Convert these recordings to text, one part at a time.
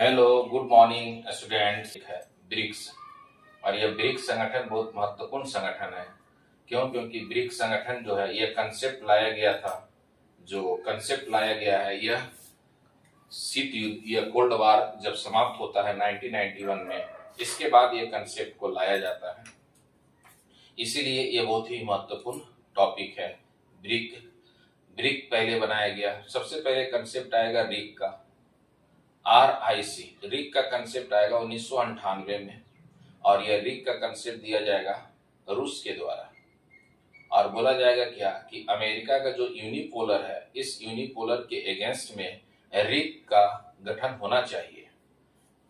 Hello, good morning students. है BRICS. और यह ब्रिक्स संगठन बहुत महत्वपूर्ण संगठन है। क्योंकि ब्रिक्स संगठन जो है यह कंसेप्ट लाया गया था। जो कंसेप्ट लाया गया है यह शीत युद्ध, यह कोल्ड वार जब समाप्त होता है 1991 में, इसके बाद यह कंसेप्ट को लाया जाता है। इसीलिए यह बहुत ही महत्वपूर्ण टॉपिक है। ब्रिक ब्रिक पहले बनाया गया। सबसे पहले कंसेप्ट आएगा रिक का, RIC। रिक का कंसेप्ट आएगा 1998 में, और यह रिक का कंसेप्ट दिया जाएगा रूस के द्वारा। और बोला जाएगा क्या कि अमेरिका का जो यूनिपोलर है, इस यूनिपोलर के अगेंस्ट में रिक का गठन होना चाहिए।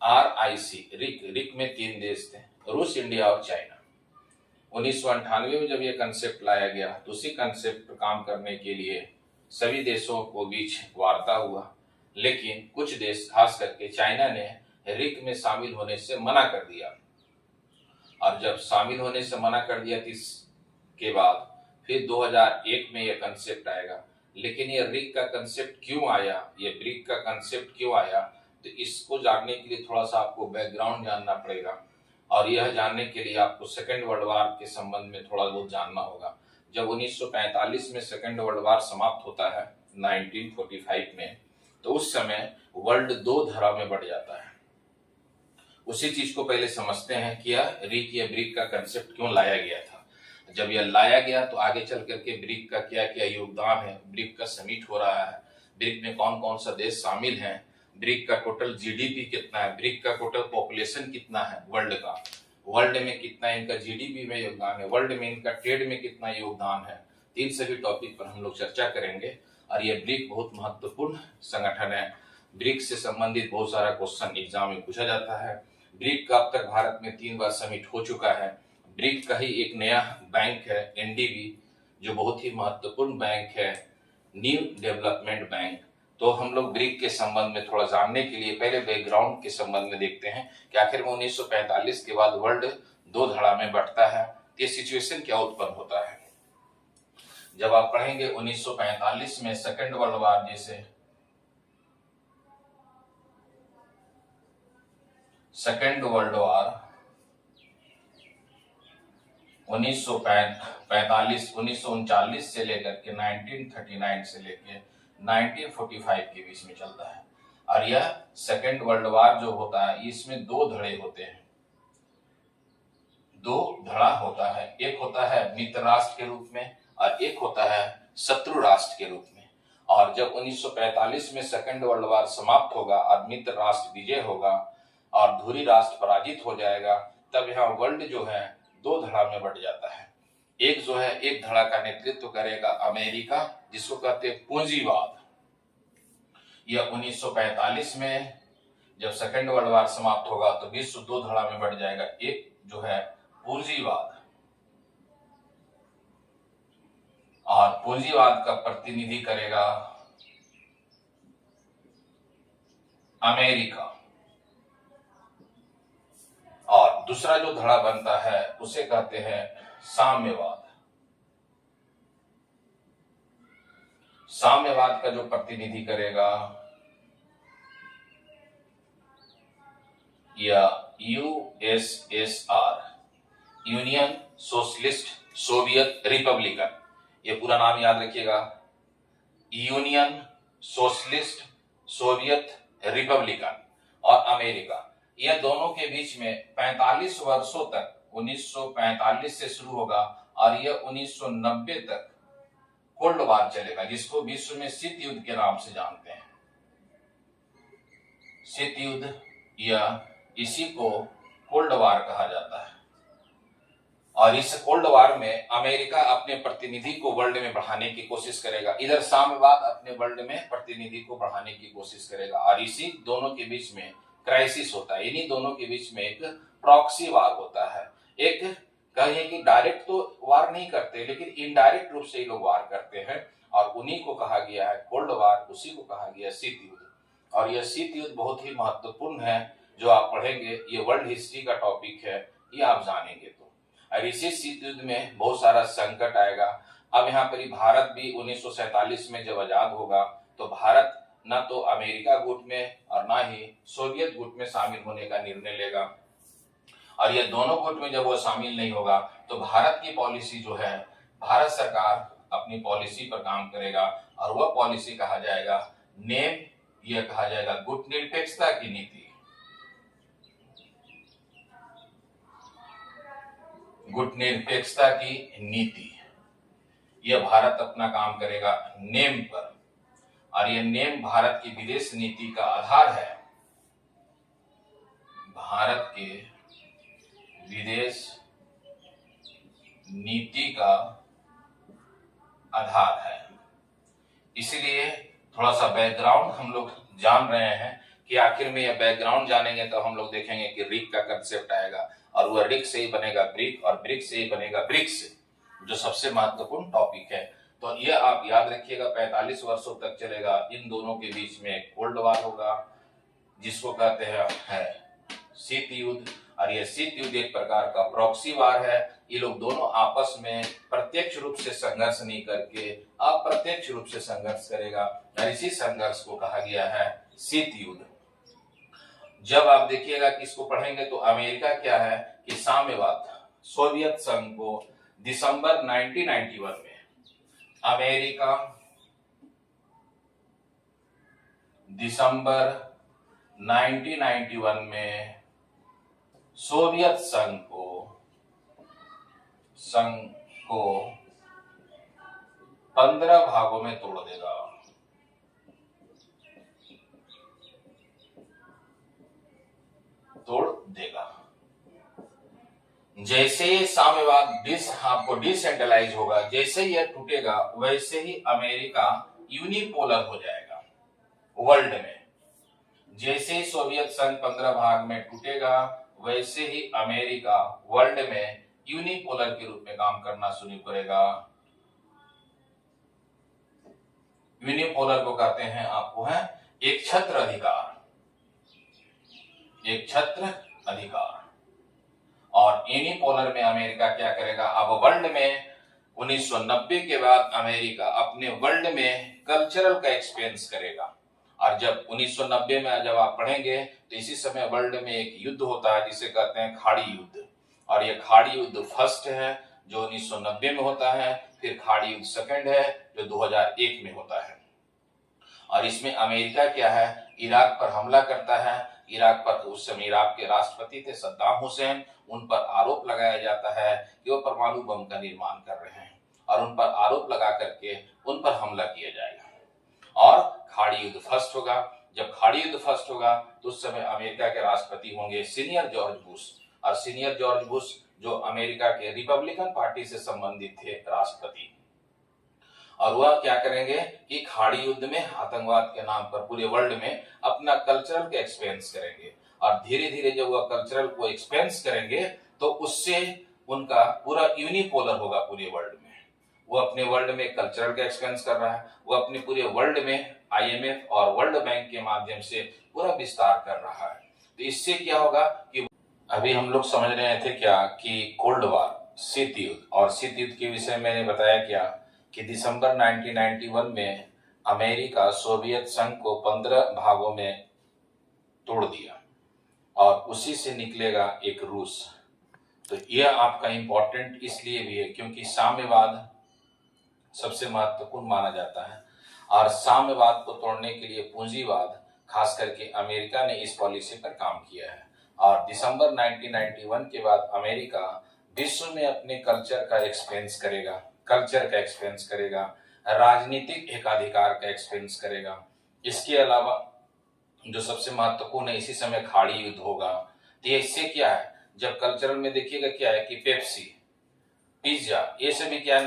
RIC रिक में 3 देश थे, रूस, इंडिया और चाइना। 1998 में जब यह कंसेप्ट लाया गया तो उसी कंसेप्ट पर काम करने के लिए सभी देशों को बीच वार्ता हुआ। लेकिन कुछ देश, खास करके चाइना ने रिक में शामिल होने से मना कर दिया। और जब शामिल होने से मना कर दिया के बाद फिर 2001 में यह कंसेप्ट आएगा। लेकिन यह रिक का कंसेप्ट क्यों आया, यह ब्रिक का कंसेप्ट क्यों आया, तो इसको जानने के लिए थोड़ा सा आपको बैकग्राउंड जानना पड़ेगा। और यह जानने के लिए आपको सेकेंड वर्ल्ड वार के संबंध में थोड़ा बहुत जानना होगा। जब 1945 में सेकेंड वर्ल्ड वार समाप्त होता है 1945 में, तो उस समय वर्ल्ड 2 धारा में बढ़ जाता है। उसी चीज को पहले समझते हैं कि यह रिक या ब्रिक का कंसेप्ट क्यों लाया गया था। जब यह लाया गया तो आगे चल करके ब्रिक का क्या क्या योगदान है, ब्रिक का समिट हो रहा है, ब्रिक में कौन कौन सा देश शामिल है, ब्रिक का टोटल GDP कितना है, ब्रिक का टोटल पॉपुलेशन कितना है वर्ल्ड का, वर्ल्ड में कितना इनका GDP में योगदान है, वर्ल्ड में इनका ट्रेड में कितना योगदान है। इन सभी टॉपिक पर हम लोग चर्चा करेंगे। और यह ब्रिक बहुत महत्वपूर्ण संगठन है। ब्रिक से संबंधित बहुत सारा क्वेश्चन एग्जाम में पूछा जाता है। ब्रिक का अब तक भारत में 3 बार समिट हो चुका है। ब्रिक का ही एक नया बैंक है NDB, जो बहुत ही महत्वपूर्ण बैंक है, न्यू डेवलपमेंट बैंक। तो हम लोग ब्रिक के संबंध में थोड़ा जानने के लिए पहले बैकग्राउंड के संबंध में देखते हैं कि आखिर में 1945 के बाद वर्ल्ड 2 धड़ा में बढ़ता है, ये सिचुएशन क्या उत्पन्न होता है। जब आप पढ़ेंगे 1945 में सेकेंड वर्ल्ड वार, जैसे सेकेंड वर्ल्ड वार 1939 से लेकर के 1939 से लेकर 1945 के बीच में चलता है। और यह सेकेंड वर्ल्ड वार जो होता है, इसमें 2 धड़े होते हैं, 2 धड़ा होता है। एक होता है मित्र राष्ट्र के रूप में और एक होता है शत्रु राष्ट्र के रूप में। और जब 1945 में सेकेंड वर्ल्ड वार समाप्त होगा और मित्र राष्ट्र विजय होगा और धुरी राष्ट्र पराजित हो जाएगा, तब यहाँ वर्ल्ड जो है 2 धड़ा में बढ़ जाता है। एक जो है, एक धड़ा का नेतृत्व करेगा अमेरिका, जिसको कहते हैं पूंजीवाद। यह 1945 में जब सेकेंड वर्ल्ड वार समाप्त होगा तो विश्व 2 धड़ा में बढ़ जाएगा। एक जो है पूंजीवाद, और पूंजीवाद का प्रतिनिधि करेगा अमेरिका। और दूसरा जो धड़ा बनता है उसे कहते हैं साम्यवाद। साम्यवाद का जो प्रतिनिधि करेगा या USSR, union socialist Soviet Republican. ये पूरा नाम याद रखिएगा, यूनियन सोशलिस्ट सोवियत रिपब्लिकन। और अमेरिका, यह दोनों के बीच में 45 वर्षों तक, 1945 से शुरू होगा और यह 1990 तक कोल्ड वार चलेगा, जिसको विश्व में शीत युद्ध के नाम से जानते हैं। शीत युद्ध या इसी को कोल्ड वार कहा जाता है। और इस कोल्ड वार में अमेरिका अपने प्रतिनिधि को वर्ल्ड में बढ़ाने की कोशिश करेगा, इधर साम्यवाद अपने वर्ल्ड में प्रतिनिधि को बढ़ाने की कोशिश करेगा। और इसी दोनों के बीच में क्राइसिस होता है। इन्हीं दोनों के बीच में एक प्रॉक्सी वार होता है। एक कहिए कि डायरेक्ट तो वार नहीं करते, लेकिन इनडायरेक्ट रूप से ये लोग वार करते हैं, और उन्हीं को कहा गया है कोल्ड वार, उसी को कहा गया शीत युद्ध। और यह शीत युद्ध बहुत ही महत्वपूर्ण है, जो आप पढ़ेंगे, ये वर्ल्ड हिस्ट्री का टॉपिक है, ये आप जानेंगे। तो और इसी शीत युद्ध में बहुत सारा संकट आएगा। अब यहाँ पर भारत भी 1947 में जब आजाद होगा तो भारत ना तो अमेरिका गुट में और ना ही सोवियत गुट में शामिल होने का निर्णय लेगा। और ये दोनों गुट में जब वो शामिल नहीं होगा तो भारत की पॉलिसी जो है, भारत सरकार अपनी पॉलिसी पर काम करेगा और वह पॉलिसी कहा जाएगा नेम, यह कहा जाएगा गुट निरपेक्षता की नीति। गुट निरपेक्षता की नीति, यह भारत अपना काम करेगा नेम पर, और यह नेम भारत की विदेश नीति का आधार है। भारत के विदेश नीति का आधार है। इसलिए थोड़ा सा बैकग्राउंड हम लोग जान रहे हैं कि आखिर में यह बैकग्राउंड जानेंगे तो हम लोग देखेंगे कि रिक का कंसेप्ट आएगा और वह रिक से ही बनेगा ब्रिक और ब्रिक से ही बनेगा ब्रिक्स, जो सबसे महत्वपूर्ण टॉपिक है। तो यह आप याद रखिएगा, 45 वर्षों तक चलेगा। इन दोनों के बीच में कोल्ड वार होगा जिसको कहते हैं शीत युद्ध, और यह शीत युद्ध एक प्रकार का प्रॉक्सी वार है। ये लोग दोनों आपस में प्रत्यक्ष रूप से संघर्ष नहीं करके अप्रत्यक्ष रूप से संघर्ष करेगा, और इसी संघर्ष को कहा गया है शीत युद्ध। जब आप देखिएगा कि इसको पढ़ेंगे तो अमेरिका क्या है कि साम्यवाद, सोवियत संघ को दिसंबर 1991 में अमेरिका दिसंबर 1991 में सोवियत संघ को 15 भागों में तोड़ देगा। जैसे ये साम्यवाद आपको डिसेंट्रलाइज होगा, जैसे यह टूटेगा वैसे ही अमेरिका यूनिपोलर हो जाएगा वर्ल्ड में। जैसे सोवियत संघ 15 भाग में टूटेगा वैसे ही अमेरिका वर्ल्ड में यूनिपोलर के रूप में काम करना शुरू करेगा। यूनिपोलर को कहते हैं आपको है एक छत्र अधिकार, एक छत्र अधिकार। और यूनिपोलर में अमेरिका क्या करेगा, अब वर्ल्ड में 1990 के बाद अमेरिका अपने वर्ल्ड में कल्चरल का एक्सपेंस करेगा। और जब 1990 में जब आप पढ़ेंगे तो इसी समय वर्ल्ड में एक युद्ध होता है जिसे कहते हैं खाड़ी युद्ध, और ये खाड़ी युद्ध फर्स्ट है जो 1990 में होता है, फिर खाड़ी युद्ध सेकंड है जो 2001 में होता है। और इसमें अमेरिका क्या है, इराक पर हमला करता है। इराक पर उस समय इराक के राष्ट्रपति थे सद्दाम हुसैन, उन पर आरोप लगाया जाता है कि वो परमाणु बम का निर्माण कर रहे हैं, और उन पर आरोप लगा करके उन पर हमला किया जाएगा। और खाड़ी युद्ध फर्स्ट होगा। जब खाड़ी युद्ध फर्स्ट होगा तो उस समय अमेरिका के राष्ट्रपति होंगे सीनियर जॉर्ज बुश, और सीनियर जॉर्ज बुश जो अमेरिका के रिपब्लिकन पार्टी से संबंधित थे राष्ट्रपति। और वह क्या करेंगे कि खाड़ी युद्ध में आतंकवाद के नाम पर पूरे वर्ल्ड में अपना कल्चरल के एक्सपेंस करेंगे, और धीरे धीरे जब वह कल्चरल को एक्सपेंस करेंगे तो उससे उनका पूरा यूनिपोलर होगा पूरे वर्ल्ड में। वो अपने वर्ल्ड में कल्चरल का एक्सपेंस कर रहा है, वो अपने पूरे वर्ल्ड में IMF और वर्ल्ड बैंक के माध्यम से पूरा विस्तार कर रहा है। तो इससे क्या होगा कि अभी हम लोग समझ रहे थे क्या कि कोल्ड वार, शीत युद्ध, और शीत युद्ध के विषय में मैंने बताया क्या कि दिसंबर 1991 में अमेरिका सोवियत संघ को 15 भागों में तोड़ दिया, और उसी से निकलेगा एक रूस। तो यह आपका इंपॉर्टेंट इसलिए भी है क्योंकि साम्यवाद सबसे महत्वपूर्ण माना जाता है, और साम्यवाद को तोड़ने के लिए पूंजीवाद, खास करके अमेरिका ने इस पॉलिसी पर काम किया है। और दिसंबर 1991 के बाद अमेरिका विश्व में अपने कल्चर का एक्सपेंस करेगा, राजनीतिक एकाधिकार का एक्सपेंस करेगा। इसके अलावा जो सबसे महत्वपूर्ण है, इसी समय खाड़ी युद्ध होगा। तो इससे क्या है, जब कल्चरल में देखिएगा क्या है कि पेप्सी, पिज्जा, ये सभी क्या है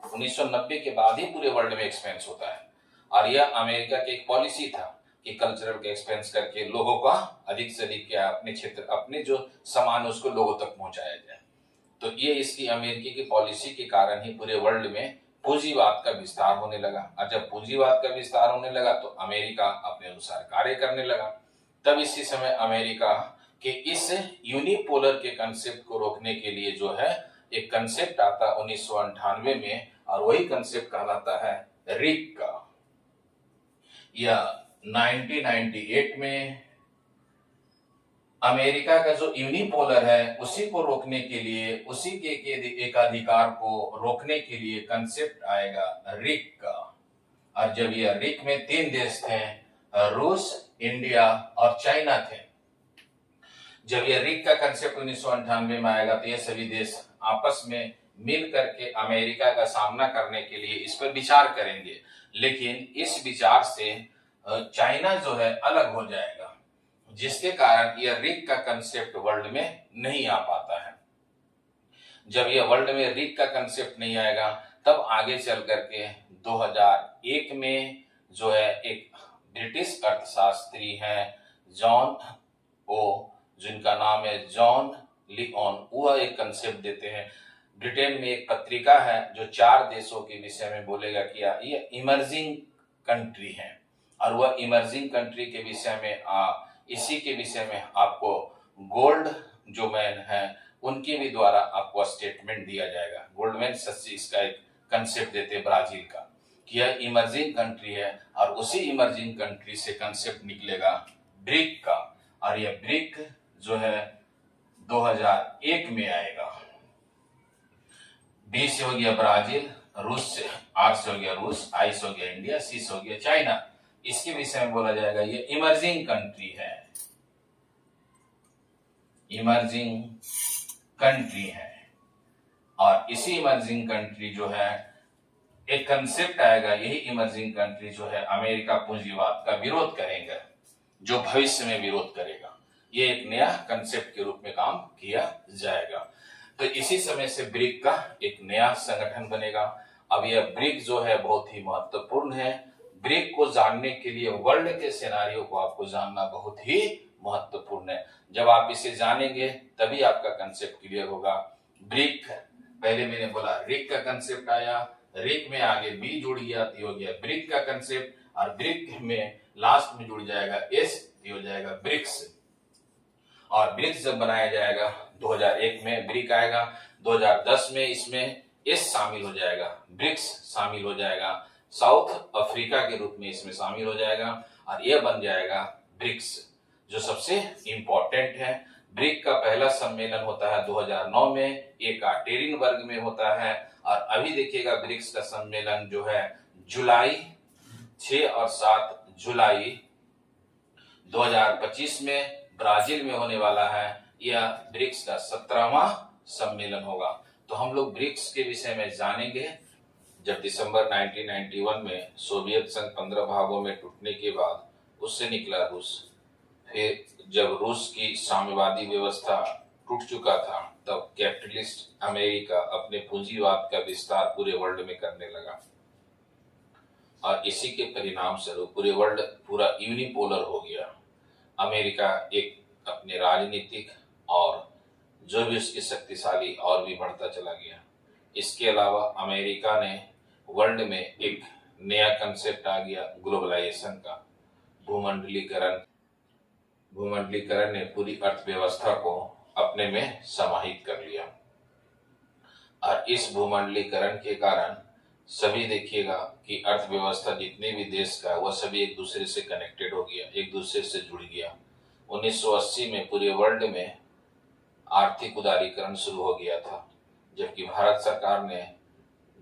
1990 के बाद ही पूरे वर्ल्ड में एक्सपेंस होता है। और यह अमेरिका की एक पॉलिसी था कि कल्चरल के एक्सपेंस करके लोगों का अधिक से अधिक क्या अपने क्षेत्र, अपने जो सामान उसको लोगों तक पहुंचाया जाए। तो ये इसकी अमेरिकी की पॉलिसी के कारण ही पूरे वर्ल्ड में पूंजीवाद का विस्तार होने लगा। और जब पूंजीवाद का विस्तार होने लगा तो अमेरिका अपने अनुसार कार्य करने लगा। तब इसी समय अमेरिका के इस यूनिपोलर के कंसेप्ट को रोकने के लिए जो है एक कंसेप्ट आता 1998 में, और वही कंसेप्ट कहलाता है रिक का। या 1998 में अमेरिका का जो यूनिपोलर है उसी को रोकने के लिए, उसी के एकाधिकार को रोकने के लिए कंसेप्ट आएगा रिक का। और जब यह रिक में 3 देश थे, रूस, इंडिया और चाइना थे। जब यह रिक का कंसेप्ट 1998 में आएगा तो ये सभी देश आपस में मिल करके अमेरिका का सामना करने के लिए इस पर विचार करेंगे। लेकिन इस विचार से चाइना जो है अलग हो जाएगा, जिसके कारण यह रिक का कंसेप्ट वर्ल्ड में नहीं आ पाता है। जब यह वर्ल्ड में रिक का कंसेप्ट नहीं आएगा तब आगे चल करके 2001 में जो है एक ब्रिटिश अर्थशास्त्री हैं जॉन ओ, जिनका नाम है जॉन लियोन, वह एक कंसेप्ट देते हैं। ब्रिटेन में एक पत्रिका है जो 4 देशों के विषय में बोलेगा कि ये इमर्जिंग कंट्री है, और वह इमर्जिंग कंट्री के विषय में इसी के विषय में आपको गोल्ड जो मैन है उनके भी द्वारा आपको स्टेटमेंट दिया जाएगा। गोल्डमैन सच्ची इसका एक कंसेप्ट देते हैं ब्राजील का कि यह इमर्जिंग कंट्री है, और उसी इमर्जिंग कंट्री से कंसेप्ट निकलेगा ब्रिक का। और यह ब्रिक जो है 2001 में आएगा। बी से हो गया ब्राजील, रूस से, आर से हो गया रूस, आई से हो गया इंडिया, सी से हो गया चाइना। इसके विषय में बोला जाएगा ये इमर्जिंग कंट्री है, इमर्जिंग कंट्री है। और इसी इमर्जिंग कंट्री जो है एक कंसेप्ट आएगा, यही इमर्जिंग कंट्री जो है अमेरिका पूंजीवाद का विरोध करेंगे, जो भविष्य में विरोध करेगा। ये एक नया कंसेप्ट के रूप में काम किया जाएगा। तो इसी समय से ब्रिक का एक नया संगठन बनेगा। अब यह ब्रिक जो है बहुत ही महत्वपूर्ण है। ब्रिक को जानने के लिए वर्ल्ड के सिनेरियो को आपको जानना बहुत ही महत्वपूर्ण है। जब आप इसे जानेंगे तभी आपका कंसेप्ट क्लियर होगा। ब्रिक, पहले मैंने बोला रिक का कंसेप्ट आया, रिक में आगे बी जुड़ गया तो हो गया ब्रिक का कंसेप्ट, और ब्रिक में लास्ट में जुड़ जाएगा एस तो हो जाएगा ब्रिक्स। और ब्रिक्स जब बनाया जाएगा 2001 में ब्रिक आएगा, 2010 में इसमें एस शामिल हो जाएगा, ब्रिक्स शामिल हो जाएगा, साउथ अफ्रीका के रूप में इसमें शामिल हो जाएगा, और यह बन जाएगा ब्रिक्स जो सबसे इंपॉर्टेंट है। ब्रिक का पहला सम्मेलन होता है 2009 में, येकाटेरिनबर्ग में होता है। और अभी देखिएगा ब्रिक्स का सम्मेलन जो है जुलाई 6 और 7 जुलाई 2025 में ब्राजील में होने वाला है। यह ब्रिक्स का 17वां सम्मेलन होगा। तो हम लोग ब्रिक्स के विषय में जानेंगे। जब दिसंबर 1991 में सोवियत संघ 15 भागों में टूटने के बाद उससे निकला रूस, फिर जब रूस की साम्यवादी व्यवस्था टूट चुका था तब कैपिटलिस्ट अमेरिका अपने पूंजीवाद का विस्तार पूरे वर्ल्ड में करने लगा, और इसी के परिणाम स्वरूप पूरे वर्ल्ड पूरा यूनिपोलर हो गया। अमेरिका एक अपने राजनीतिक और जो भी उसकी शक्तिशाली और भी बढ़ता चला गया। इसके अलावा अमेरिका ने वर्ल्ड में एक नया कंसेप्ट आ गया ग्लोबलाइजेशन का। भूमंडलीकरण ने पूरी अर्थव्यवस्था को अपने में समाहित कर लिया, और इस भूमंडलीकरण के कारण सभी देखिएगा कि अर्थव्यवस्था जितने भी देश का वह सभी एक दूसरे से कनेक्टेड हो गया, एक दूसरे से जुड़ गया। 1980 में पूरे वर्ल्ड में आर्थिक उदारीकरण शुरू हो गया था, जबकि भारत सरकार ने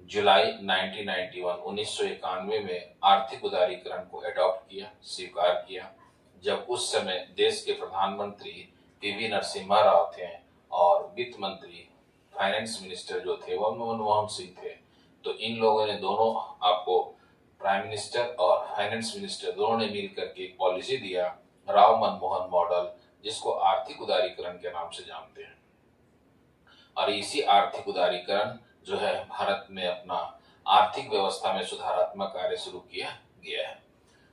जुलाई 1991 में आर्थिक उदारीकरण को एडॉप्ट किया, स्वीकार किया। जब उस समय देश के प्रधानमंत्री पीवी नरसिम्हा राव थे और वित्त मंत्री फाइनेंस मिनिस्टर जो थे वो मनमोहन सिंह थे। तो इन लोगों ने दोनों, आपको प्राइम मिनिस्टर और फाइनेंस मिनिस्टर दोनों ने मिलकर के एक पॉलिसी दिया, राव मनमोहन मॉडल, जिसको आर्थिक उदारीकरण के नाम से जानते हैं। और इसी आर्थिक उदारीकरण जो है भारत में अपना आर्थिक व्यवस्था में सुधारात्मक कार्य शुरू किया गया है।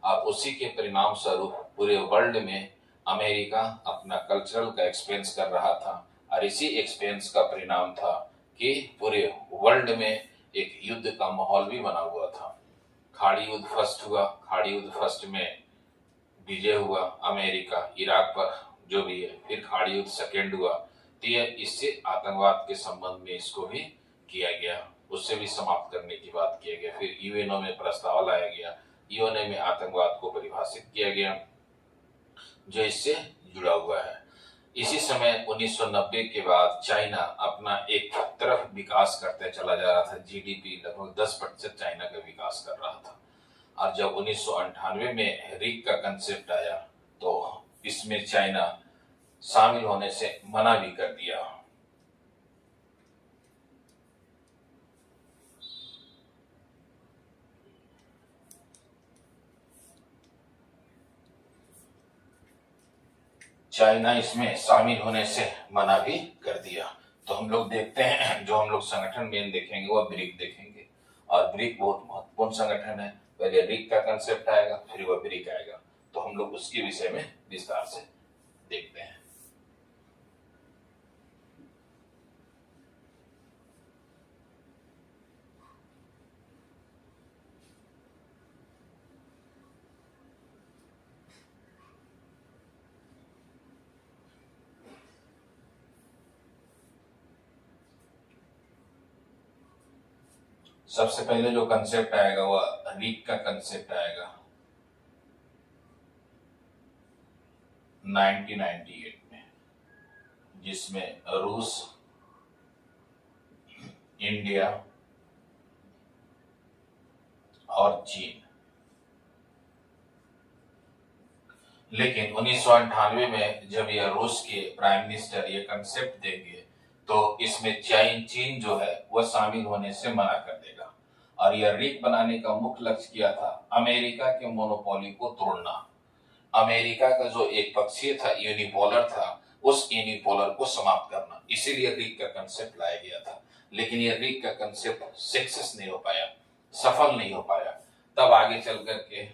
अब उसी के परिणाम स्वरूप पूरे वर्ल्ड में अमेरिका अपना कल्चरल का एक्सपेंस कर रहा था, और इसी एक्सपेंस का परिणाम था कि पूरे वर्ल्ड में एक युद्ध का माहौल भी बना हुआ था। खाड़ी युद्ध फर्स्ट हुआ, खाड़ी युद्ध फर्स्ट में विजय हुआ अमेरिका इराक पर जो भी है, फिर खाड़ी युद्ध सेकेंड हुआ। तो यह इससे आतंकवाद के संबंध में इसको भी किया गया, उससे भी समाप्त करने की बात किया गया। फिर यूएनओ में प्रस्ताव लाया गया यूएनए में आतंकवाद को परिभाषित किया गया जो इससे जुड़ा हुआ है। इसी समय 1990 के बाद चाइना अपना एक तरफ विकास करते चला जा रहा था। जीडीपी लगभग 10% चाइना का विकास कर रहा था। और जब 1998 में रिक का कंसेप्ट आया तो इसमें चाइना शामिल होने से मना भी कर दिया। चाइना इसमें शामिल होने से मना भी कर दिया। तो हम लोग देखते हैं, जो हम लोग संगठन मेन देखेंगे वह ब्रिक देखेंगे। और ब्रिक बहुत महत्वपूर्ण संगठन है। पहले रिक का कंसेप्ट आएगा, फिर वह ब्रिक आएगा। तो हम लोग उसके विषय में विस्तार से देखते हैं। सबसे पहले जो कंसेप्ट आएगा वह रिक का कंसेप्ट आएगा 1998 में, जिसमें रूस, इंडिया और चीन। लेकिन 1998 में जब यह रूस के प्राइम मिनिस्टर ये कंसेप्ट देंगे तो इसमें चीन जो है वह शामिल होने से मना कर देगा। और यह रिक बनाने का मुख्य लक्ष्य क्या था? अमेरिका के मोनोपोली को तोड़ना। अमेरिका का जो एक पक्षीय था, यूनिपोलर था, उस यूनिपोलर को समाप्त करना। इसीलिए रिक का कंसेप्ट लाया गया था। लेकिन यह रिक का कंसेप्ट सक्सेस नहीं हो पाया, सफल नहीं हो पाया। तब आगे चल करके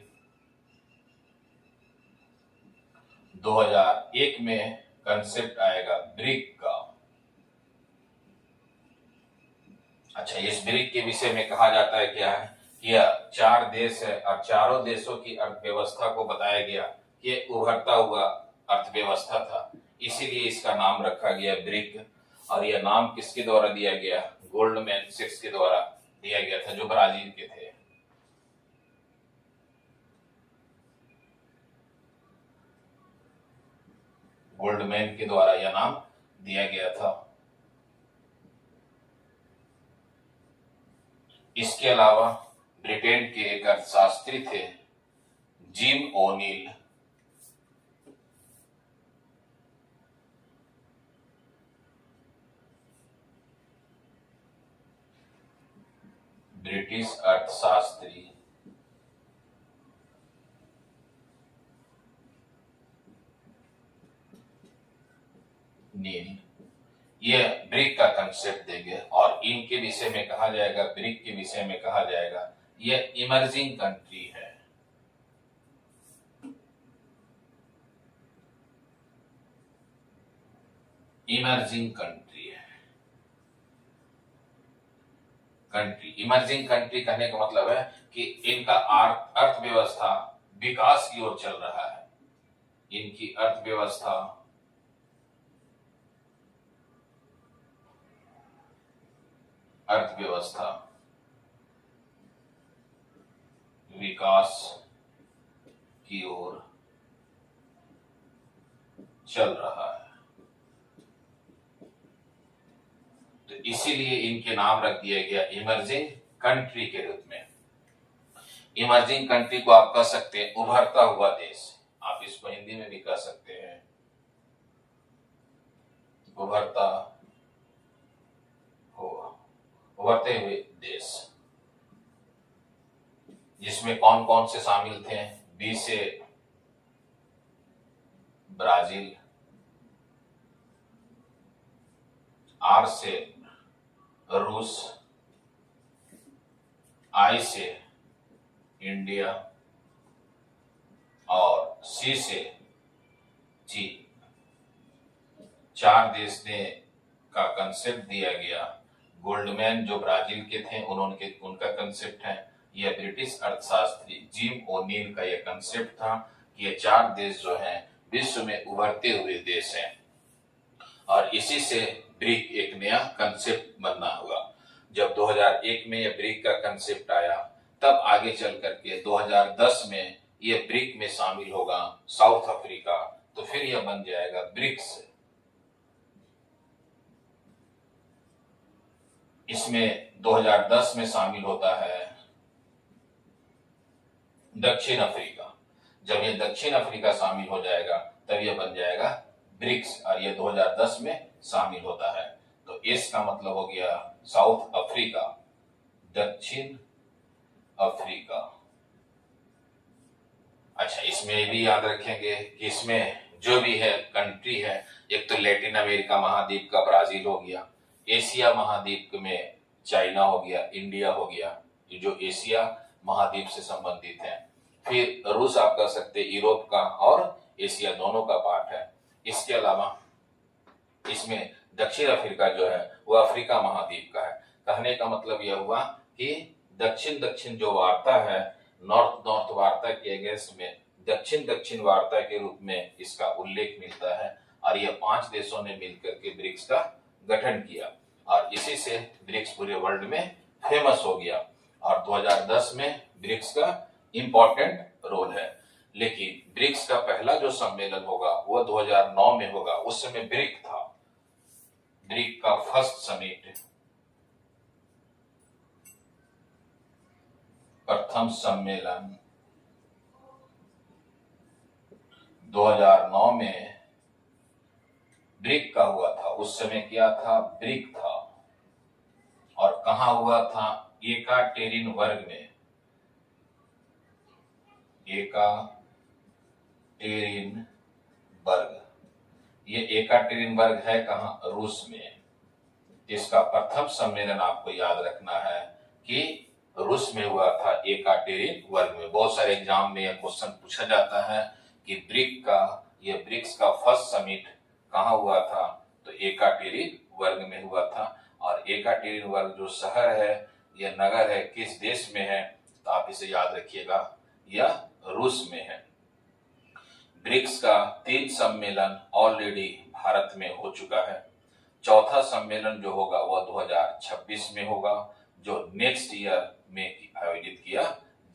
2001 में कंसेप्ट आएगा ब्रिक का। अच्छा, इस ब्रिक के विषय में कहा जाता है क्या है कि यह 4 देश है और चारों देशों की अर्थव्यवस्था को बताया गया कि उभरता हुआ अर्थव्यवस्था था। इसीलिए इसका नाम रखा गया ब्रिक। और यह नाम किसके द्वारा दिया गया? गोल्डमैन सैक्स के द्वारा दिया गया था, जो ब्राजील के थे। गोल्डमैन के द्वारा यह नाम दिया गया था। इसके अलावा ब्रिटेन के एक अर्थशास्त्री थे, जिम ओनील। ब्रिटिश अर्थशास्त्री नील, यह ब्रिक का कंसेप्ट देंगे। और इनके विषय में कहा जाएगा, ब्रिक के विषय में कहा जाएगा, यह इमर्जिंग कंट्री है। इमर्जिंग कंट्री है। इमर्जिंग कंट्री कहने का मतलब है कि इनका अर्थव्यवस्था विकास की ओर चल रहा है। इनकी अर्थव्यवस्था विकास की ओर चल रहा है। तो इसीलिए इनके नाम रख दिया गया इमर्जिंग कंट्री के रूप में। इमर्जिंग कंट्री को आप कह सकते हैं उभरता हुआ देश। आप इसको हिंदी में भी कह सकते हैं उभरते हुए देश। जिसमें कौन कौन से शामिल थे? बी से ब्राजील, आर से रूस, आई से इंडिया और सी से चीन। 4 देश ने का कंसेप्ट दिया गया। गोल्डमैन जो ब्राजील के थे उनका कंसेप्ट है। यह ब्रिटिश अर्थशास्त्री जिम ओनील का यह कंसेप्ट था कि ये 4 देश जो हैं विश्व में उभरते हुए देश हैं। और इसी से ब्रिक एक नया कंसेप्ट बनना होगा। जब 2001 में यह ब्रिक का कंसेप्ट आया तब आगे चल करके 2010 में ये ब्रिक में शामिल होगा साउथ अफ्रीका, तो फिर यह बन जाएगा ब्रिक्स। इसमें 2010 में शामिल होता है दक्षिण अफ्रीका। जब ये दक्षिण अफ्रीका शामिल हो जाएगा तब यह बन जाएगा ब्रिक्स, और ये 2010 में शामिल होता है। तो इसका मतलब हो गया साउथ अफ्रीका, दक्षिण अफ्रीका। अच्छा, इसमें भी याद रखेंगे कि इसमें जो भी है कंट्री है, एक तो लैटिन अमेरिका महाद्वीप का ब्राजील हो गया, एशिया महाद्वीप में चाइना हो गया, इंडिया हो गया, ये जो एशिया महाद्वीप से संबंधित है। फिर रूस आप कह सकते यूरोप का और एशिया दोनों का पार्ट है। इसके अलावा इसमें दक्षिण अफ्रीका जो है वह अफ्रीका महाद्वीप का है। कहने का मतलब यह हुआ कि दक्षिण दक्षिण जो वार्ता है, नॉर्थ नॉर्थ वार्ता के अगेंस्ट में दक्षिण दक्षिण वार्ता के रूप में इसका उल्लेख मिलता है, और यह 5 देशों ने मिलकर के ब्रिक्स का गठन किया, और इसी से ब्रिक्स पूरे वर्ल्ड में फेमस हो गया। और 2010 में ब्रिक्स का इंपॉर्टेंट रोल है। लेकिन ब्रिक्स का पहला जो सम्मेलन होगा वह 2009 में होगा। उस समय ब्रिक था, ब्रिक का फर्स्ट समिट, प्रथम सम्मेलन 2009 में ब्रिक का हुआ था। उस समय क्या था? ब्रिक था। और कहां हुआ था? येकाटेरिनबर्ग में। येकाटेरिनबर्ग, ये येकाटेरिनबर्ग है कहां? रूस में। इसका प्रथम सम्मेलन आपको याद रखना है कि रूस में हुआ था, येकाटेरिनबर्ग में। बहुत सारे एग्जाम में यह क्वेश्चन पूछा जाता है कि ब्रिक्स का फर्स्ट समिट कहां हुआ था? तो येकाटेरिनबर्ग में हुआ था। और येकाटेरिनबर्ग जो शहर है, यह नगर है, किस देश में है? तो आप इसे याद रखिएगा, यह रूस में है। ब्रिक्स का 3 सम्मेलन ऑलरेडी भारत में हो चुका है। चौथा सम्मेलन जो होगा वह 2026 में होगा, जो नेक्स्ट ईयर में आयोजित किया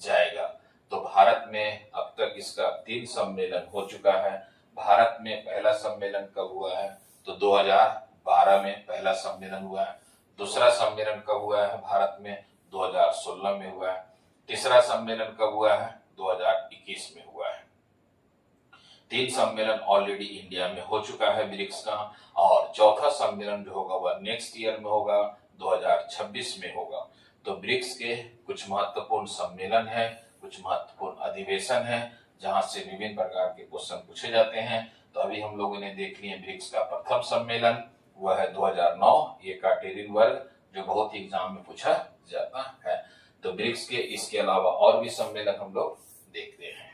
जाएगा। तो भारत में अब तक इसका 3 सम्मेलन हो चुका है। भारत में पहला सम्मेलन कब हुआ है? तो 2012 में पहला सम्मेलन हुआ है। दूसरा सम्मेलन कब हुआ है भारत में? 2016 में हुआ है। तीसरा सम्मेलन कब हुआ है? 2021 में हुआ है। 3 सम्मेलन ऑलरेडी इंडिया में हो चुका है ब्रिक्स का, और चौथा सम्मेलन जो होगा वह नेक्स्ट ईयर में होगा, 2026 में होगा। तो ब्रिक्स के कुछ महत्वपूर्ण सम्मेलन है, कुछ महत्वपूर्ण अधिवेशन है, जहां से विभिन्न प्रकार के क्वेश्चन पूछे जाते हैं। तो अभी हम लोगों ने देख लिए ब्रिक्स का प्रथम सम्मेलन, वह है 2009 येकाटेरिनबर्ग, जो बहुत ही एग्जाम में पूछा जाता है। तो ब्रिक्स के इसके अलावा और भी सम्मेलन हम लोग देखते हैं।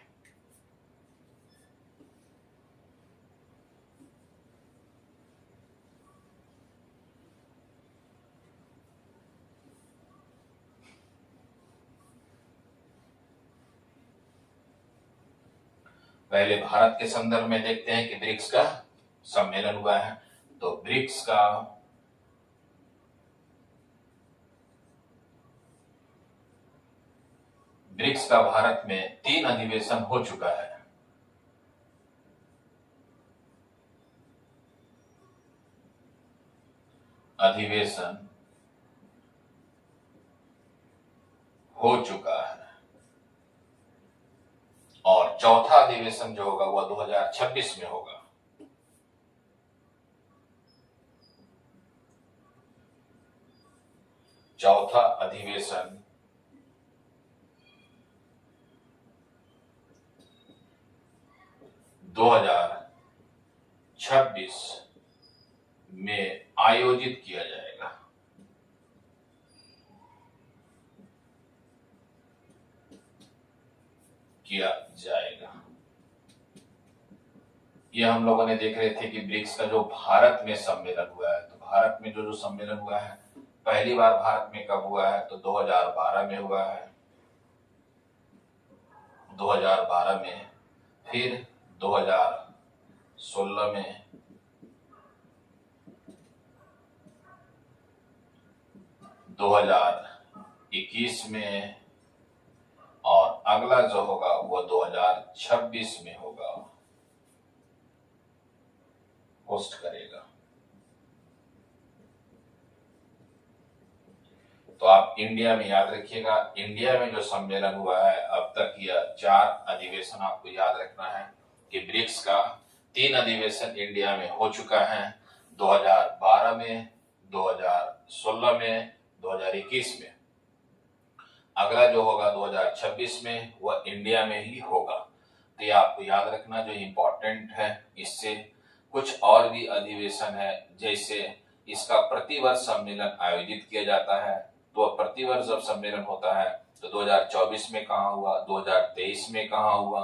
पहले भारत के संदर्भ में देखते हैं कि ब्रिक्स का सम्मेलन हुआ है। तो ब्रिक्स का भारत में 3 अधिवेशन हो चुका है। अधिवेशन हो चुका है, और चौथा अधिवेशन जो होगा वह 2026 में होगा। चौथा अधिवेशन 2026 में आयोजित किया जाएगा। यह हम लोगों ने देख रहे थे कि ब्रिक्स का जो भारत में सम्मेलन हुआ है, तो भारत में जो सम्मेलन हुआ है, पहली बार भारत में कब हुआ है? तो 2012 में हुआ है, 2012 में, फिर 2016 में, 2021 में, और अगला जो होगा वो 2026 में होगा, होस्ट करेगा। तो आप इंडिया में याद रखिएगा, इंडिया में जो सम्मेलन हुआ है अब तक यह 4 अधिवेशन आपको याद रखना है कि ब्रिक्स का 3 अधिवेशन इंडिया में हो चुका है, 2012 में, 2016 में, 2021 में। अगला जो होगा 2026 में वह इंडिया में ही होगा। तो ये आपको याद रखना जो इम्पोर्टेंट है। इससे कुछ और भी अधिवेशन है, जैसे इसका प्रतिवर्ष सम्मेलन आयोजित किया जाता है। तो प्रतिवर्ष जब सम्मेलन होता है तो 2024 में कहाँ हुआ, 2023 में कहाँ हुआ,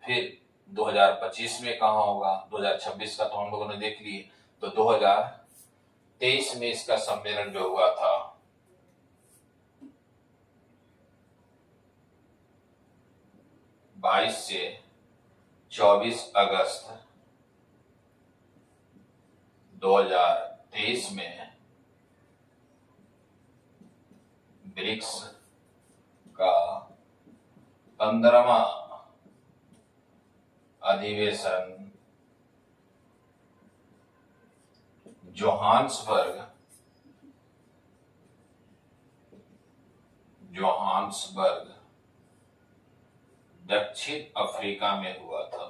फिर 2025 में कहाँ होगा, 2026 का तो हम लोगों ने देख लिए। तो 2023 में इसका सम्मेलन जो हुआ था 22 से 24 अगस्त 2023 में ब्रिक्स का 15वां अधिवेशन जोहान्सबर्ग दक्षिण अफ्रीका में हुआ था।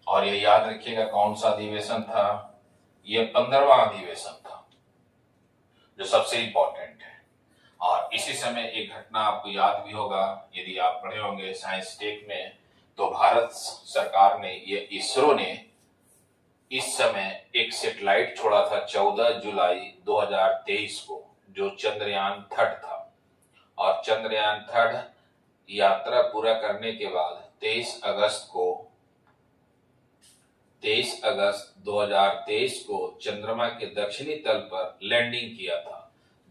और ये याद रखिएगा कौन सा अधिवेशन था, ये 15वां अधिवेशन था जो सबसे इंपॉर्टेंट है। और इसी समय एक घटना आपको याद भी होगा, यदि आप पढ़े होंगे साइंस टेक में, तो भारत सरकार ने, ये इसरो ने इस समय एक सैटेलाइट छोड़ा था 14 जुलाई 2023 को, जो चंद्रयान 3 था। और चंद्रयान 3 यात्रा पूरा करने के बाद 23 अगस्त 2023 को चंद्रमा के दक्षिणी तल पर लैंडिंग किया था।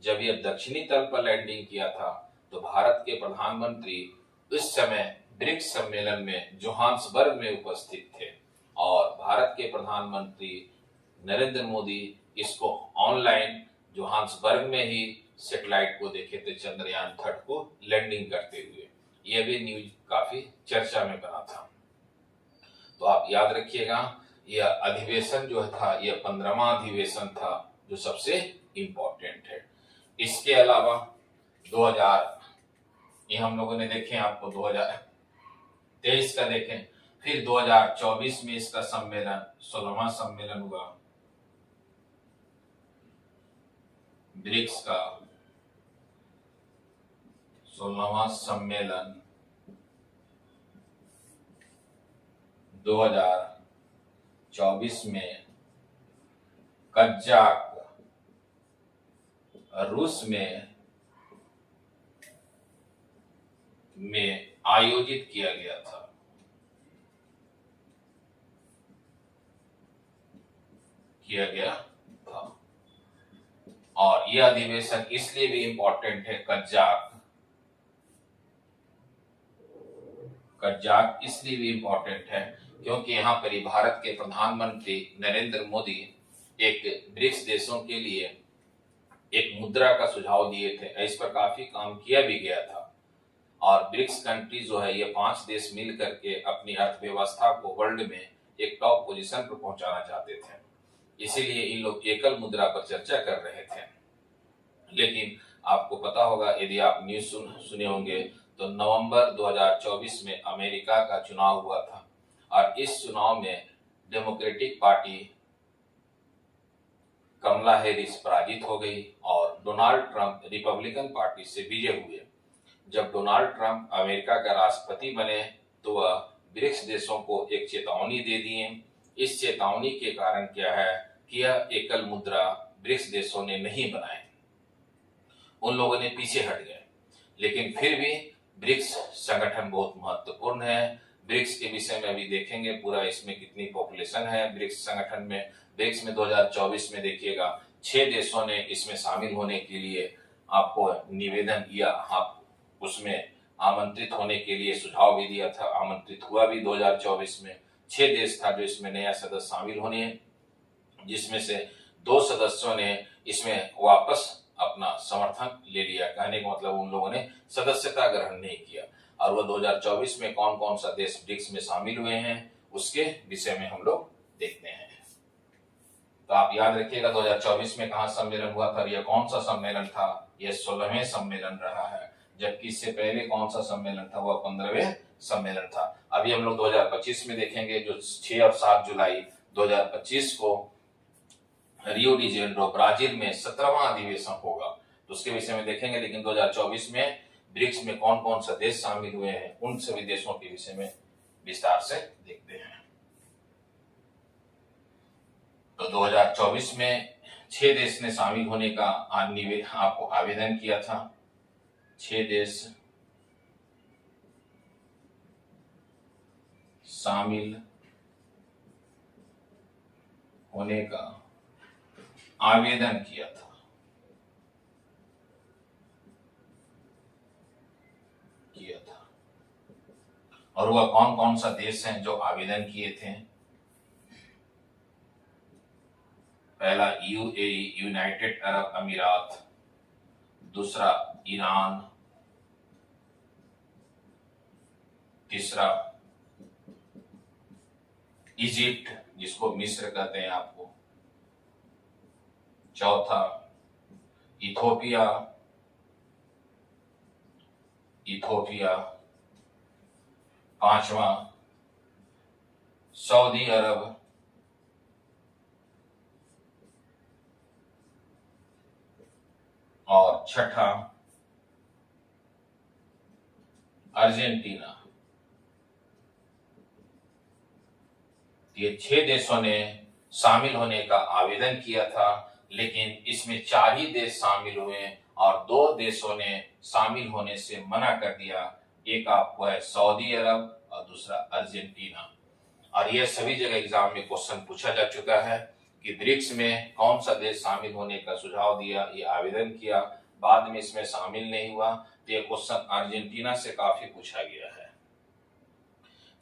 जब यह दक्षिणी तल पर लैंडिंग किया था तो भारत के प्रधानमंत्री उस समय ब्रिक्स सम्मेलन में जोहान्सबर्ग में उपस्थित थे और भारत के प्रधानमंत्री नरेंद्र मोदी इसको ऑनलाइन जोहान्सबर्ग में ही सैटेलाइट को देखे थे, चंद्रयान 3 को लैंडिंग करते हुए। यह भी न्यूज काफी चर्चा में बना था। तो आप याद रखिएगा, यह अधिवेशन जो था यह 15वां अधिवेशन था जो सबसे इंपॉर्टेंट है। इसके अलावा 2000 ये हम लोगों ने देखे, आपको 2023 का देखें, फिर 2024 में इसका सम्मेलन 16वां सम्मेलन हुआ ब्रिक्स का 16वां सम्मेलन 2024 में कजाक रूस में आयोजित किया गया था। और यह अधिवेशन इसलिए भी इंपॉर्टेंट है, कजाक इसलिए भी इंपॉर्टेंट है क्योंकि यहाँ पर भारत के प्रधानमंत्री नरेंद्र मोदी एक ब्रिक्स देशों के लिए एक मुद्रा का सुझाव दिए थे। इस पर काफी काम किया भी गया था और ब्रिक्स कंट्री जो है ये 5 देश मिल करके अपनी अर्थव्यवस्था को वर्ल्ड में एक टॉप पोजीशन पर पहुंचाना चाहते थे। इसीलिए इन लोग एकल मुद्रा पर चर्चा कर रहे थे। लेकिन आपको पता होगा, यदि आप न्यूज सुने होंगे, तो नवंबर 2024 में अमेरिका का चुनाव हुआ था और इस चुनाव में डेमोक्रेटिक पार्टी कमला हैरिस पराजित हो गई और डोनाल्ड ट्रंप रिपब्लिकन पार्टी से विजय हुए। जब डोनाल्ड ट्रंप अमेरिका का राष्ट्रपति बने तो वह ब्रिक्स देशों को एक चेतावनी दे दिए। इस चेतावनी के कारण क्या है कि यह एकल मुद्रा ब्रिक्स देशों ने नहीं बनाए, उन लोगों ने पीछे हट गए। लेकिन फिर भी ब्रिक्स संगठन बहुत महत्वपूर्ण है। ब्रिक्स के विषय में अभी देखेंगे पूरा, इसमें कितनी पॉपुलेशन है ब्रिक्स संगठन में। ब्रिक्स में 2024 में देखिएगा 6 देशों ने इसमें शामिल होने के लिए आपको निवेदन किया, आप उसमें आमंत्रित होने के लिए सुझाव भी दिया था, आमंत्रित हुआ भी। 2024 में 6 देश था जो इसमें नया सदस्य शामिल होने जिसमें से 2 सदस्यों ने इसमें वापस अपना समर्थन ले लिया। कहने का मतलब उन लोगों ने सदस्यता ग्रहण नहीं किया। और वह 2024 में कौन कौन सा देश ब्रिक्स में शामिल हुए हैं उसके विषय में हम लोग देखते हैं। तो आप याद रखिएगा 2024 में कहाँ सम्मेलन हुआ था, यह कौन सा सम्मेलन था, यह 16वें सम्मेलन रहा है। जबकि इससे पहले कौन सा सम्मेलन था, वह 15वें सम्मेलन था। अभी हम लोग 2025 में देखेंगे, जो 6 और 7 जुलाई 2025 को रियो डी जेनेरो ब्राजील में 17वां अधिवेशन होगा, तो उसके विषय में देखेंगे। लेकिन 2024 में ब्रिक्स में कौन कौन सा देश शामिल हुए हैं, उन सभी देशों के विषय में विस्तार से देखते हैं। तो 2024 में 6 देश ने शामिल होने का आपको आवेदन किया था। 6 देश शामिल होने का आवेदन किया था। और वह कौन कौन सा देश हैं जो आवेदन किए थे। पहला यूएई यूनाइटेड अरब अमीरात, दूसरा ईरान, तीसरा इजिप्ट जिसको मिस्र कहते हैं आपको, चौथा इथोपिया, पांचवा सऊदी अरब, और छठा अर्जेंटीना। ये 6 देशों ने शामिल होने का आवेदन किया था, लेकिन इसमें 4 ही देश शामिल हुए और 2 देशों ने शामिल होने से मना कर दिया। एक आपको है सऊदी अरब और दूसरा अर्जेंटीना। और यह सभी जगह एग्जाम में क्वेश्चन पूछा जा चुका है कि ब्रिक्स में कौन सा देश शामिल होने का सुझाव दिया, ये आवेदन किया, बाद में इसमें शामिल नहीं हुआ। तो यह क्वेश्चन अर्जेंटीना से काफी पूछा गया है,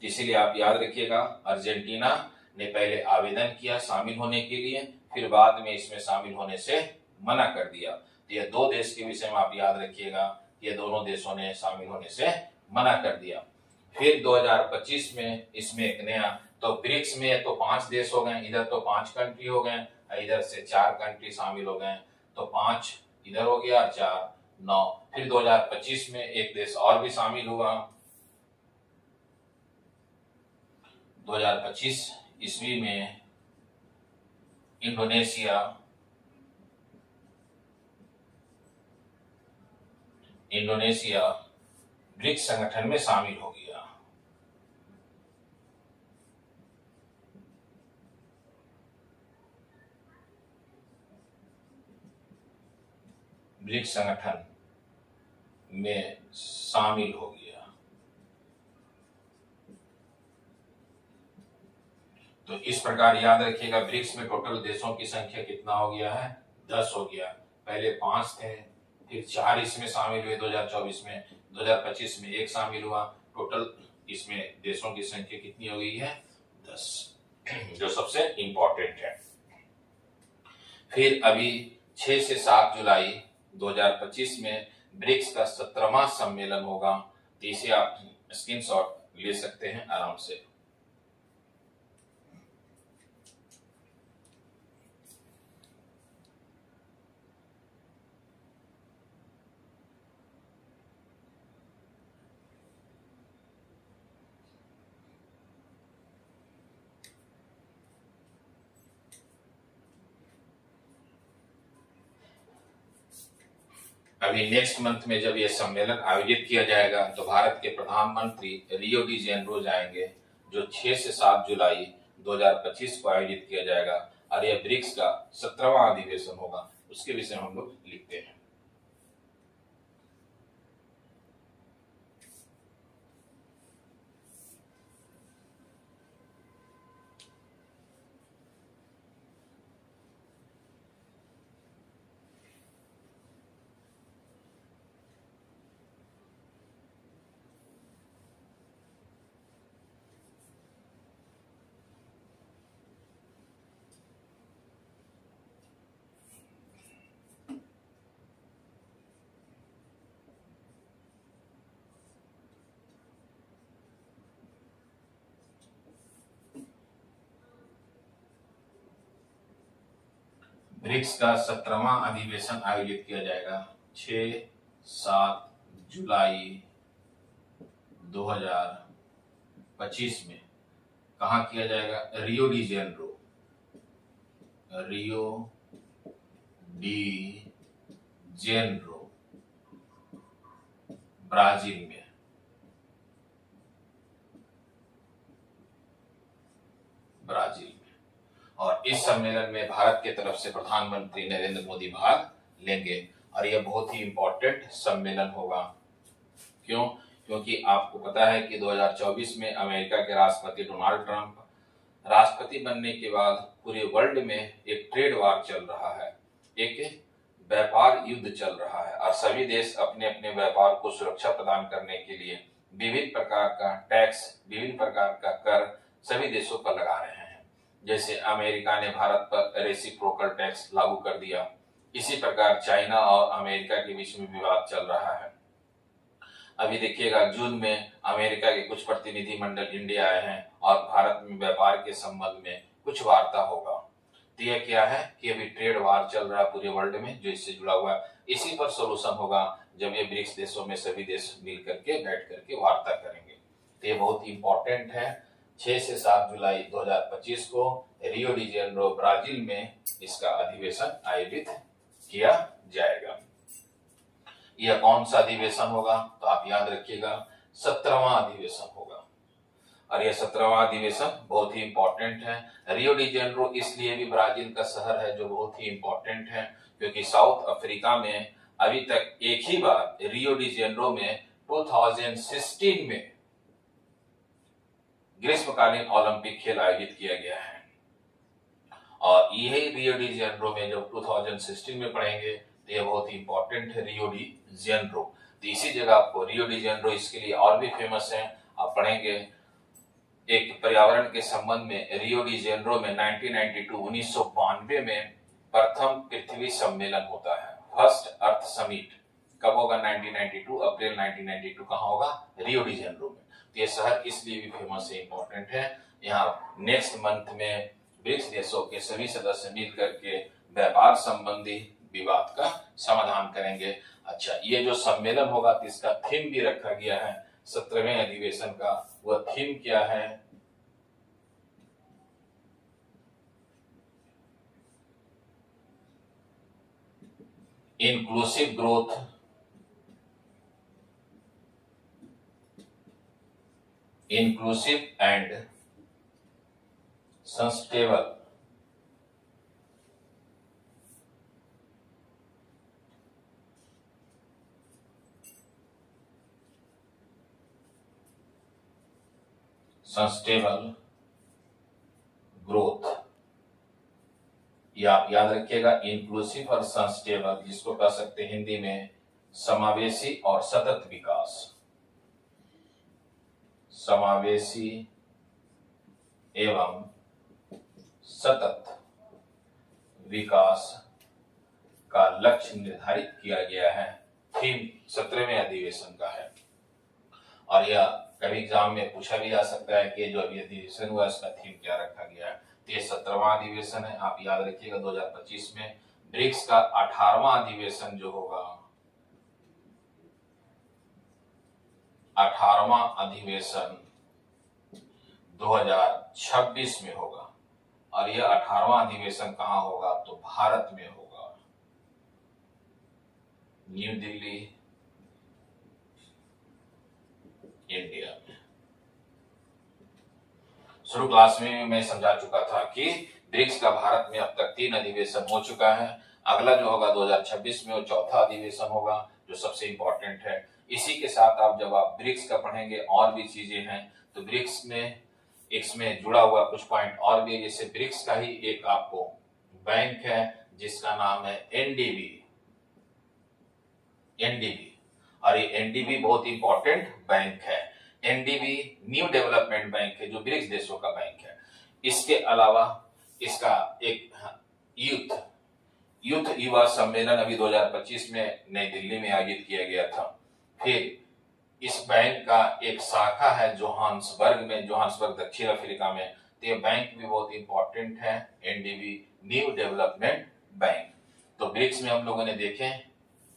इसीलिए आप याद रखिएगा अर्जेंटीना ने पहले आवेदन किया शामिल होने के लिए, फिर बाद में इसमें शामिल होने से मना कर दिया। तो यह 2 देश के विषय में आप याद रखिएगा, ये दोनों देशों ने शामिल होने से मना कर दिया। फिर 2025 में इसमें एक नया, तो ब्रिक्स में तो 5 देश हो गए, इधर तो 5 कंट्री हो गए, इधर से 4 कंट्री शामिल हो गए, तो 5 इधर हो गया, 4 9। फिर 2025 में एक देश और भी शामिल हुआ। 2025 ईस्वी में इंडोनेशिया ब्रिक्स संगठन में शामिल हो गया। ब्रिक्स संगठन में शामिल हो गया। तो इस प्रकार याद रखिएगा, ब्रिक्स में टोटल देशों की संख्या कितना हो गया है, 10 हो गया। पहले 5 थे, फिर 4 इसमें शामिल हुए 2024 में, 2025 में 1 शामिल हुआ। टोटल इसमें देशों की संख्या कितनी हो गई है, 10, जो सबसे इंपॉर्टेंट है। फिर अभी 6 से 7 जुलाई 2025 में ब्रिक्स का 17वां सम्मेलन होगा, तो इसे आप स्क्रीनशॉट ले सकते हैं आराम से। अभी नेक्स्ट मंथ में जब यह सम्मेलन आयोजित किया जाएगा, तो भारत के प्रधानमंत्री रियो डी जेनेरो जाएंगे, जो 6 से 7 जुलाई 2025 को आयोजित किया जाएगा, और यह ब्रिक्स का 17वां अधिवेशन होगा। उसके विषय में हम लोग लिखते हैं। ब्रिक्स का 17वां अधिवेशन आयोजित किया जाएगा 6-7 जुलाई 2025 में। कहाँ किया जाएगा? Rio de Janeiro, Rio de Janeiro, Brazil में। और इस सम्मेलन में भारत के तरफ से प्रधानमंत्री नरेंद्र मोदी भाग लेंगे और यह बहुत ही इंपॉर्टेंट सम्मेलन होगा। क्यों? क्योंकि आपको पता है कि 2024 में अमेरिका के राष्ट्रपति डोनाल्ड ट्रंप राष्ट्रपति बनने के बाद पूरे वर्ल्ड में एक ट्रेड वार चल रहा है, एक व्यापार युद्ध चल रहा है और सभी देश अपने अपने व्यापार को सुरक्षा प्रदान करने के लिए विभिन्न प्रकार का टैक्स, विभिन्न प्रकार का कर सभी देशों पर लगा रहे हैं। जैसे अमेरिका ने भारत पर रेसिप्रोकल टैक्स लागू कर दिया, इसी प्रकार चाइना और अमेरिका के बीच में विवाद चल रहा है। अभी देखिएगा जून में अमेरिका के कुछ प्रतिनिधि मंडल इंडिया आए हैं और भारत में व्यापार के संबंध में कुछ वार्ता होगा। तो यह क्या है कि अभी ट्रेड वार चल रहा है पूरे वर्ल्ड में जो इससे जुड़ा हुआ है। इसी पर सोल्यूशन होगा जब ये ब्रिक्स देशों में सभी देश मिल करके बैठ करके वार्ता करेंगे। तो ये बहुत ही इंपॉर्टेंट है। 6 से 7 जुलाई 2025 को रियो डी जेनेरो ब्राजील में इसका अधिवेशन आयोजित किया जाएगा। यह कौन सा अधिवेशन होगा? तो आप याद रखिएगा 17वां अधिवेशन होगा और यह 17वां अधिवेशन बहुत ही इंपॉर्टेंट है। रियो डी जेनेरो इसलिए भी ब्राजील का शहर है जो बहुत ही इंपॉर्टेंट है क्योंकि साउथ अफ्रीका में अभी तक एक ही बार रियो डी जेनेरो में 2016 में ग्रीष्मकालीन ओलंपिक खेल आयोजित किया गया है और यही रियो डी जेनेरो में जब 2016 में पढ़ेंगे तो यह बहुत ही इंपॉर्टेंट है रियो डी जेनेरो। तो इसी जगह आपको रियो डी जेनेरो इसके लिए और भी फेमस है। आप पढ़ेंगे एक पर्यावरण के संबंध में रियो डी जेनेरो में 1992 में प्रथम पृथ्वी सम्मेलन होता है, फर्स्ट अर्थ समिट। कब होगा? 1992 अप्रैल 1992। कहाँ होगा? रियो डी जेनेरो में। तो ये शहर इसलिए भी फेमस है, इंपॉर्टेंट है। यहाँ नेक्स्ट मंथ में ब्रिक्स देशों के सभी सदस्य मिल करके व्यापार संबंधी विवाद का समाधान करेंगे। अच्छा, ये जो सम्मेलन होगा तो इसका थीम भी रखा गया है 17वें अधिवेशन का। वह थीम क्या है? Inclusive growth, inclusive and sustainable growth. ये आप याद रखिएगा, इंक्लूसिव और सस्टेनेबल, जिसको कह सकते हैं हिंदी में समावेशी और सतत विकास। समावेशी एवं सतत विकास का लक्ष्य निर्धारित किया गया है। थीम 17वें अधिवेशन का है और यह कभी एग्जाम में पूछा भी जा सकता है कि जो अभी अधिवेशन हुआ इसका थीम क्या रखा गया है। तो ये 17वां अधिवेशन है, आप याद रखिएगा 2025 में। ब्रिक्स का 18वां अधिवेशन जो होगा, 18वां अधिवेशन 2026 में होगा और यह 18वां अधिवेशन कहाँ होगा? तो भारत में होगा, न्यू दिल्ली, इंडिया में। शुरू क्लास में मैं समझा चुका था कि ब्रिक्स का भारत में अब तक 3 अधिवेशन हो चुका है। अगला जो होगा 2026 में वो चौथा अधिवेशन होगा जो सबसे इंपॉर्टेंट है। इसी के साथ आप जब आप ब्रिक्स का पढ़ेंगे और भी चीजें हैं तो ब्रिक्स में इसमें जुड़ा हुआ कुछ पॉइंट और भी, जैसे ब्रिक्स का ही एक आपको बैंक है जिसका नाम है एनडीबी। और ये एनडीबी बहुत इंपॉर्टेंट बैंक है। एनडीबी न्यू डेवलपमेंट बैंक है जो ब्रिक्स देशों का बैंक है। इसके अलावा इसका एक यूथ युवा सम्मेलन अभी 2025 में नई दिल्ली में आयोजित किया गया था। फिर इस बैंक का एक शाखा है जोहान्सबर्ग दक्षिण अफ्रीका में। तो ये बैंक भी बहुत इंपॉर्टेंट है, एनडीबी न्यू डेवलपमेंट बैंक। तो ब्रिक्स में हम लोगों ने देखे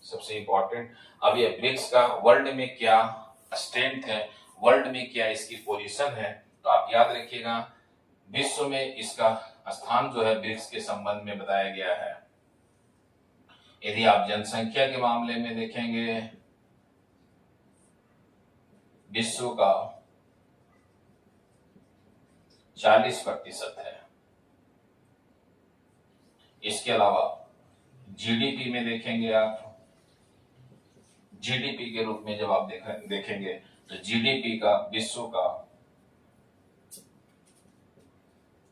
सबसे इंपॉर्टेंट। अब ये ब्रिक्स का वर्ल्ड में क्या स्ट्रेंथ है, वर्ल्ड में क्या इसकी पोजीशन है, तो आप याद रखिएगा विश्व में इसका स्थान जो है ब्रिक्स के संबंध में बताया गया है। यदि आप जनसंख्या के मामले में देखेंगे विश्व का 40% है। इसके अलावा जीडीपी में देखेंगे आप, जीडीपी के रूप में जब आप देखेंगे तो जीडीपी का विश्व का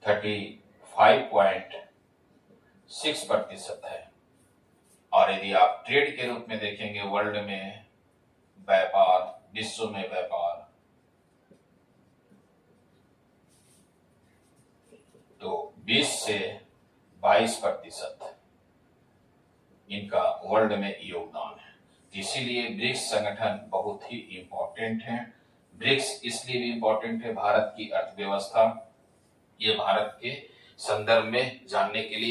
35.6% है। और यदि आप ट्रेड के रूप में देखेंगे वर्ल्ड में व्यापार, विश्व में व्यापार, तो 20 से 22% इनका वर्ल्ड में योगदान है। इसीलिए ब्रिक्स संगठन बहुत ही इंपॉर्टेंट है। ब्रिक्स इसलिए भी इंपॉर्टेंट है, भारत की अर्थव्यवस्था, ये भारत के संदर्भ में जानने के लिए